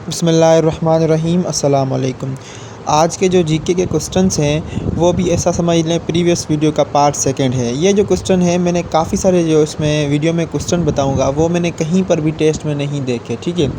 बिस्मिल्लाहिर्रहमानिर्रहीम अस्सलाम वालेकुम। आज के जो जीके के क्वेश्चंस हैं वो भी ऐसा समझ लें प्रीवियस वीडियो का पार्ट सेकंड है। ये जो क्वेश्चन है मैंने काफ़ी सारे जो इसमें वीडियो में क्वेश्चन बताऊंगा वो मैंने कहीं पर भी टेस्ट में नहीं देखे, ठीक है।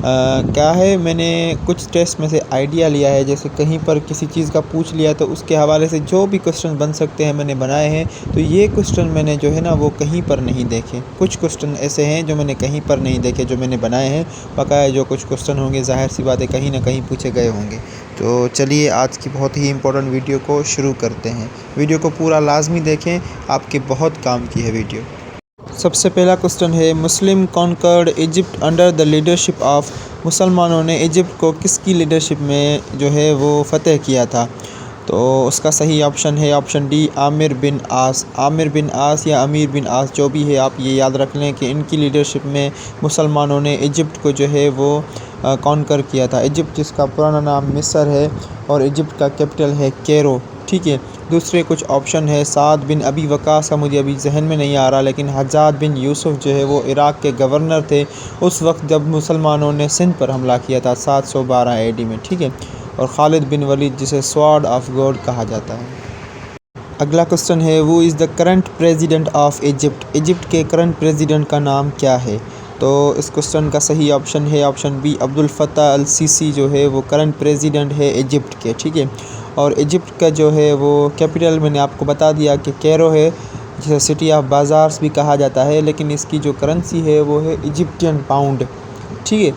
क्या है, मैंने कुछ टेस्ट में से आइडिया लिया है, जैसे कहीं पर किसी चीज़ का पूछ लिया तो उसके हवाले से जो भी क्वेश्चन बन सकते हैं मैंने बनाए हैं। तो ये क्वेश्चन मैंने जो है ना वो कहीं पर नहीं देखे। कुछ क्वेश्चन ऐसे हैं जो मैंने कहीं पर नहीं देखे, जो मैंने बनाए हैं। बकाया जो कुछ क्वेश्चन होंगे ज़ाहिर सी बात है कहीं ना कहीं पूछे गए होंगे। तो चलिए आज की बहुत ही इंपॉर्टेंट वीडियो को शुरू करते हैं। वीडियो को पूरा लाजमी देखें, आपके बहुत काम की है वीडियो। सबसे पहला क्वेश्चन है, Muslim conquered Egypt under the leadership of. मुसलमानों ने इजिप्ट को किसकी लीडरशिप में जो है वो फ़तह किया था? तो उसका सही ऑप्शन है ऑप्शन डी, आमिर बिन आस। आमिर बिन आस या अमीर बिन आस जो भी है, आप ये याद रख लें कि इनकी लीडरशिप में मुसलमानों ने इजिप्ट को जो है वो कॉन्कर किया था। इजिप्ट जिसका पुराना नाम मिस्र है और इजिप्ट का कैपिटल है कैरो, ठीक है। दूसरे कुछ ऑप्शन है, साद बिन अबी वक़ास का मुझे अभी जहन में नहीं आ रहा, लेकिन हज्जाज बिन यूसुफ जो है वो इराक़ के गवर्नर थे उस वक्त जब मुसलमानों ने सिंध पर हमला किया था 712 AD में, ठीक है। और खालिद बिन वलीद जिसे स्वॉर्ड ऑफ गॉड कहा जाता है। अगला क्वेश्चन है, वो is the current president of Egypt. Egypt के करंट प्रेसिडेंट का नाम क्या है? तो इस क्वेश्चन का सही ऑप्शन है option B, Abdul Fattah al Sisi जो है वो करंट प्रेसिडेंट है इजिप्ट के, ठीक है। और इजिप्ट का जो है वो कैपिटल मैंने आपको बता दिया कि कैरो है, जिसे सिटी ऑफ बाज़ार्स भी कहा जाता है, लेकिन इसकी जो करेंसी है वो है इजिप्टियन पाउंड, ठीक है।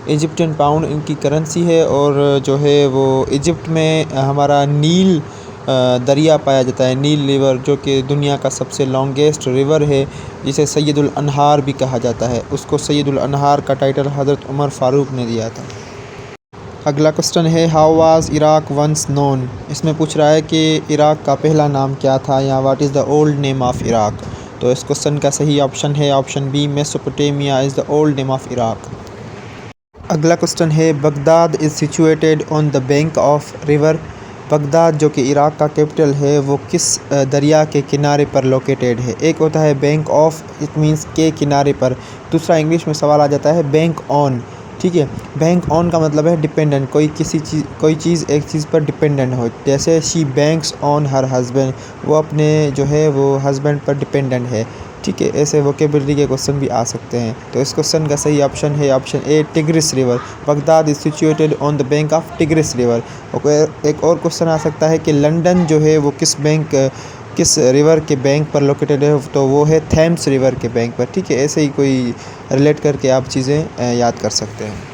इजिप्टियन पाउंड इनकी करेंसी है। और जो है वो इजिप्ट में हमारा नील दरिया पाया जाता है, नील रिवर, जो कि दुनिया का सबसे लॉन्गेस्ट रिवर है, जिसे सैयदुल अनहार भी कहा जाता है। उसको सैयदुल अनहार का टाइटल हज़रत उमर फ़ारूक ने दिया था। अगला क्वेश्चन है, how was Iraq once known. इसमें पूछ रहा है कि इराक़ का पहला नाम क्या था, या what is the old name of Iraq. तो इस क्वेश्चन का सही ऑप्शन है option B, Mesopotamia is the old name of Iraq. अगला क्वेश्चन है, Baghdad is situated on the bank of river. Baghdad जो कि इराक़ का कैपिटल है वो किस दरिया के किनारे पर लोकेटेड है? एक होता है बैंक ऑफ, इट मींस के किनारे पर। दूसरा इंग्लिश में सवाल आ जाता है बैंक ऑन, ठीक है। बैंक ऑन का मतलब है डिपेंडेंट, कोई चीज़ एक चीज़ पर डिपेंडेंट हो। जैसे she banks on her husband, वो अपने जो है वो हस्बैंड पर डिपेंडेंट है, ठीक है। ऐसे वोकेबलरी के क्वेश्चन भी आ सकते हैं। तो इस क्वेश्चन का सही ऑप्शन है option A, tigris river. Baghdad is situated on the bank of tigris river. एक और क्वेश्चन आ सकता है कि लंदन जो है वो किस रिवर के बैंक पर लोकेटेड है? तो वो है थेम्स रिवर के बैंक पर, ठीक है। ऐसे ही कोई रिलेट करके आप चीज़ें याद कर सकते हैं।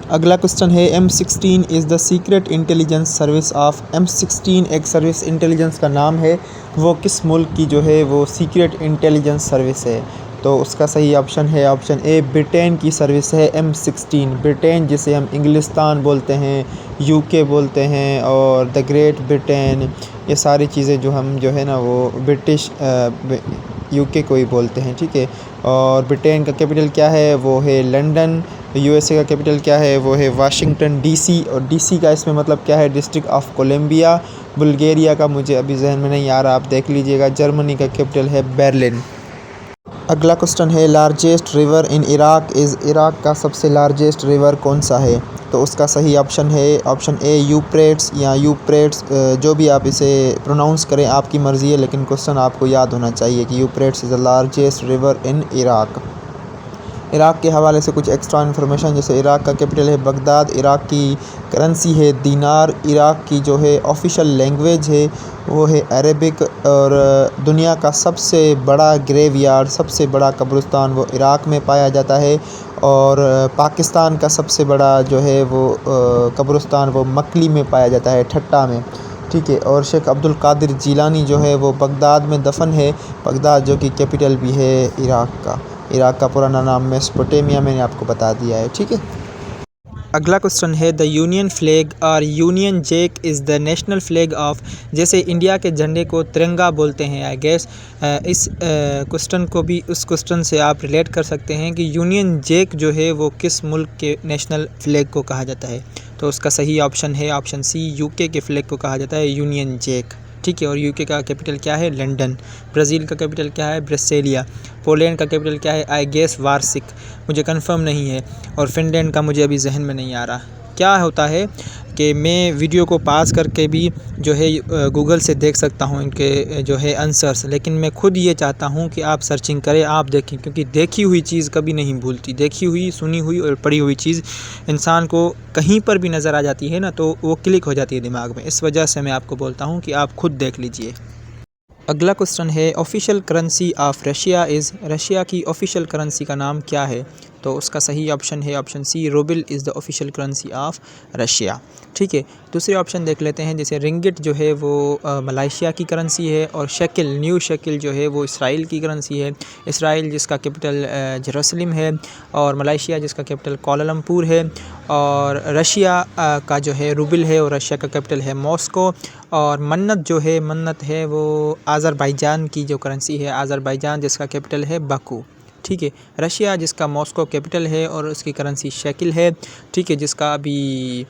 अगला क्वेश्चन है, M16 is the secret intelligence service of. M16 एक सर्विस इंटेलिजेंस का नाम है, वो किस मुल्क की जो है वो सीक्रेट इंटेलिजेंस सर्विस है? तो उसका सही ऑप्शन है ऑप्शन ए, ब्रिटेन की सर्विस है M16। ब्रिटेन जिसे हम इंग्लिस्तान बोलते हैं, UK बोलते हैं और द ग्रेट ब्रिटेन, ये सारी चीज़ें जो हम जो है ना वो ब्रिटिश UK को ही बोलते हैं, ठीक है। और ब्रिटेन का कैपिटल क्या है? वो है लंदन। USA का कैपिटल क्या है? वो है वाशिंगटन DC। और DC का इसमें मतलब क्या है? District of Columbia. बुल्गारिया का मुझे अभी जहन में नहीं आ रहा, आप देख लीजिएगा। जर्मनी का कैपिटल है बर्लिन। अगला क्वेश्चन है, largest river in Iraq is. Iraq का सबसे लार्जेस्ट रिवर कौन सा है? तो उसका सही ऑप्शन है ऑप्शन ए, यूफ्रेट्स या यूफ्रेट्स, जो भी आप इसे प्रोनाउंस करें आपकी मर्ज़ी है, लेकिन क्वेश्चन आपको याद होना चाहिए कि Euphrates is the largest river in Iraq. Iraq के हवाले से कुछ एक्स्ट्रा इन्फॉर्मेशन, जैसे इराक़ का कैपिटल है बगदाद, इराक़ की करेंसी है दीनार, इराक़ की जो है ऑफिशियल लैंग्वेज है वो है अरबिक, और दुनिया का सबसे बड़ा ग्रेवयार्ड, सबसे बड़ा कब्रिस्तान वो इराक़ में पाया जाता है। और पाकिस्तान का सबसे बड़ा जो है वो कब्रिस्तान वो मकली में पाया जाता है, ठट्टा में, ठीक है। और शेख अब्दुल कादिर जीलानी जो है वो बगदाद में दफन है। बगदाद जो कि कैपिटल भी है इराक़ का। इराक़ का पुराना नाम मेसोपोटामिया मैंने आपको बता दिया है, ठीक है। अगला क्वेश्चन है, द यूनियन फ्लैग और Union Jack is the national flag of. जैसे इंडिया के झंडे को तिरंगा बोलते हैं, आई गेस इस क्वेश्चन को भी उस क्वेश्चन से आप रिलेट कर सकते हैं कि यूनियन जैक जो है वो किस मुल्क के नेशनल फ्लैग को कहा जाता है? तो उसका सही ऑप्शन है ऑप्शन सी, UK के फ्लैग को कहा जाता है यूनियन जैक। ठीक है। और यूके का कैपिटल क्या है? लंदन। ब्राज़ील का कैपिटल क्या है? ब्रसेलिया। पोलैंड का कैपिटल क्या है? आई गेस वार्सिक, मुझे कंफर्म नहीं है। और फिनलैंड का मुझे अभी जहन में नहीं आ रहा। क्या होता है कि मैं वीडियो को पास करके भी जो है गूगल से देख सकता हूँ इनके जो है आंसर्स, लेकिन मैं खुद ये चाहता हूँ कि आप सर्चिंग करें, आप देखें, क्योंकि देखी हुई चीज़ कभी नहीं भूलती। देखी हुई, सुनी हुई और पढ़ी हुई चीज़ इंसान को कहीं पर भी नज़र आ जाती है ना, तो वो क्लिक हो जाती है दिमाग में। इस वजह से मैं आपको बोलता हूँ कि आप खुद देख लीजिए। अगला क्वेश्चन है, official currency of Russia is, Russia की ऑफिशियल करेंसी का नाम क्या है? तो उसका सही ऑप्शन है option C, rouble is the official currency of Russia. ठीक है। दूसरे ऑप्शन देख लेते हैं, जैसे रिंगिट जो है वो मलाइशिया की करेंसी है, और शक्ल, न्यू शक्ल जो है वो इसराइल की करेंसी है। इसराइल जिसका कैपिटल जेरूसलम है, और मलाइशिया जिसका कैपिटल कोलालमपुर है। और रशिया का जो है रूबल है, और रशिया का कैपिटल है मॉस्को। और मन्नत जो है, मन्नत है वो आज़रबाईजान की जो करेंसी है, आज़रबाईजान जिसका कैपिटल है बाकू। ठीक है। रशिया जिसका मॉस्को कैपिटल है और उसकी करेंसी शेकिल है। ठीक है। जिसका अभी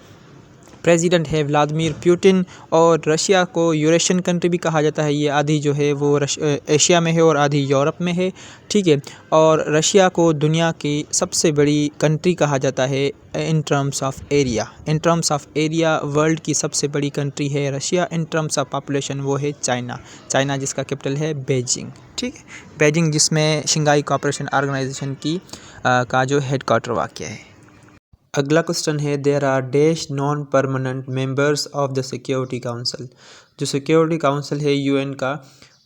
प्रेसिडेंट है व्लादिमीर पुतिन। और रशिया को यूरेशियन कंट्री भी कहा जाता है। ये आधी जो है वो एशिया में है और आधी यूरोप में है। ठीक है। और रशिया को दुनिया की सबसे बड़ी कंट्री कहा जाता है in terms of area. In terms of area world की सबसे बड़ी कंट्री है Russia. In terms of population वो है चाइना। चाइना जिसका कैपिटल है बेजिंग। ठीक है। बेजिंग जिसमें शंघाई कोऑपरेशन ऑर्गेनाइजेशन की का जो हेडक्वार्टर वाक़ है। अगला क्वेश्चन है, there are dash non permanent members of the security council. जो सिक्योरिटी काउंसिल है यूएन का,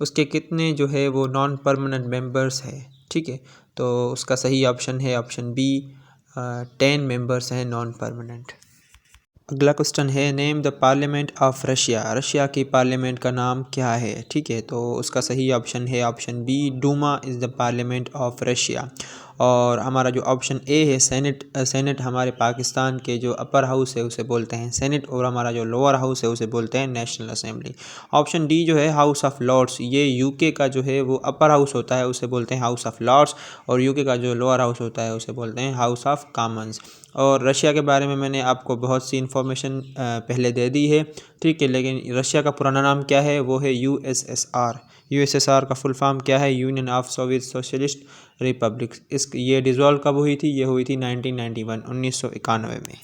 उसके कितने जो है वो नॉन परमानेंट मेंबर्स है? ठीक है। तो उसका सही ऑप्शन है ऑप्शन बी, 10 मेंबर्स हैं नॉन परमानेंट। अगला क्वेश्चन है, name the parliament of Russia. Russia की पार्लियामेंट का नाम क्या है? ठीक है। तो उसका सही ऑप्शन है option B, Duma is the parliament of Russia. और हमारा जो ऑप्शन ए है सेनेट, सेनेट हमारे पाकिस्तान के जो अपर हाउस है उसे बोलते हैं सेनेट, और हमारा जो लोअर हाउस है उसे बोलते हैं नेशनल असेंबली। ऑप्शन डी जो है हाउस ऑफ लॉर्ड्स, ये यूके का जो है वो अपर हाउस होता है, उसे बोलते हैं हाउस ऑफ लॉर्ड्स। और यूके का जो लोअर हाउस होता है उसे बोलते हैं हाउस ऑफ कॉमन्स। और रशिया के बारे में मैंने आपको बहुत सी इन्फॉर्मेशन पहले दे दी है। ठीक है। लेकिन रशिया का पुराना नाम क्या है? वो है यूएसएसआर। यूएसएसआर का फुल फॉर्म क्या है? Union of Soviet socialist Republic. ये डिज़ोल्व कब हुई थी? ये हुई थी 1991, 1991 में।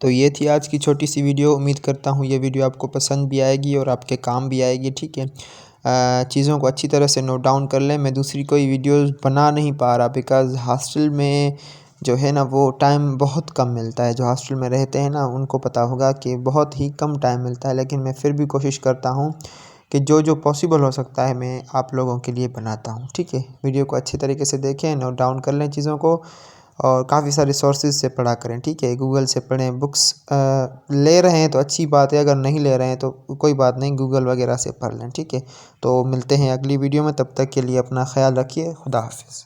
तो ये थी आज की छोटी सी वीडियो। उम्मीद करता हूँ ये वीडियो आपको पसंद भी आएगी और आपके काम भी आएगी। ठीक है। चीज़ों को अच्छी तरह से नोट डाउन कर लें। मैं दूसरी कोई वीडियोस बना नहीं पा रहा, बिकॉज़ हॉस्टल में जो है ना वो टाइम बहुत कम मिलता है। जो हॉस्टल में रहते हैं ना उनको पता होगा कि बहुत ही कम टाइम मिलता है, लेकिन मैं फिर भी कोशिश करता हूँ कि जो जो पॉसिबल हो सकता है मैं आप लोगों के लिए बनाता हूँ। ठीक है। वीडियो को अच्छी तरीके से देखें, नोट डाउन कर लें चीज़ों को, और काफ़ी सारे सोर्सेज से पढ़ा करें। ठीक है। गूगल से पढ़ें, बुक्स ले रहे हैं तो अच्छी बात है, अगर नहीं ले रहे हैं तो कोई बात नहीं, गूगल वगैरह से पढ़ लें। ठीक है। तो मिलते हैं अगली वीडियो में, तब तक के लिए अपना ख्याल रखिए। खुदा हाफिज़।